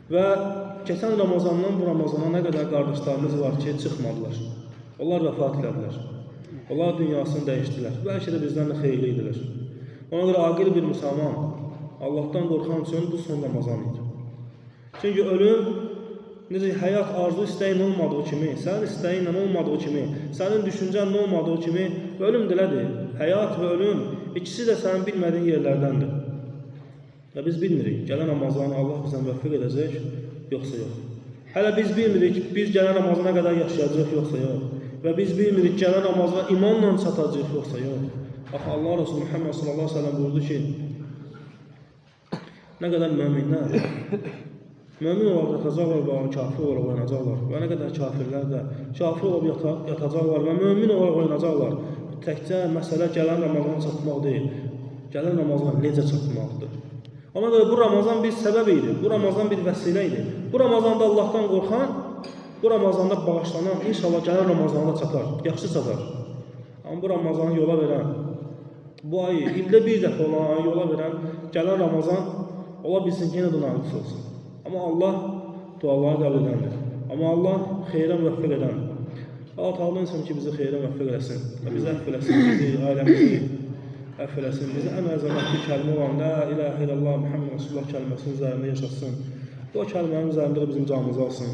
Və keçən Ramazandan bu Ramazana nə qədər qardaşlarımız var ki, çıxmadılar. Onlar vəfat edilər. Onlar dünyasını dəyişdilər. Bəlkə də bizdən də xeyirli idiler. Ona görə aqil bir müsəlman Allahdan qorxan üçün bu son Ramazan idi. Çünki ölüm necə həyat arzu istəyin olmadığı kimi, sənin istəyinlə olmadığı kimi, sənin düşüncən olmadığı kimi ölüm dilədir. Həyat və ölüm ikisi də sənin bilmədiyin yerlərdəndir. Və biz bilmirik, gələn Ramazanı Allah bizə müvəffəq edəcək, yoxsa yox. Hələ biz bilmirik, biz gələn Ramazana qədər yaşayacaq, yoxsa yox. Və biz bilmirik, gələn Ramazana imanla çatacaq, yoxsa yox. Axı Allah Resulü Muhammed sallallahu aleyhi ve sellem buyurdu ki, nə qədər müminlər, mümin olaraq yatacaqlar və kafir olaraq oynayacaqlar. Və nə qədər kafirlər də kafir olub yatacaqlar və mümin olaraq oynayacaqlar. Təkcə məsələ gələn Ramazana çatmaq deyil, gələn Ramazana necə çatmaqdır. Ona görə bu Ramazan bir səbəb idi, bu Ramazan bir vəsilə idi. Bu Ramazanda Allahdan qorxan, bu Ramazanda bağışlanan, inşallah gələn Ramazanda çatar, yaxşı çatar. Amma bu Ramazanı yola verən, bu ayı ildə bir dəfə olan ayı yola verən, gələn Ramazan ola bilsin yenə də naqiz olsun. Amma Allah duaları qəbul edəndir. Amma Allah xeyrə müvəffəq edəndir. Allah Teala insan ki bizi xeyrə müvəffəq eləsin. Bizi əfv eləsin, bizi, ailəmizi əfv eləsin. Bizi ən əzəmətli kəlmə olan La ilahə illallah Muhammed Rasulullah kəlməsinin üzərində yaşasın. Bu kəlmənin üzərində bizim canımızı alsın.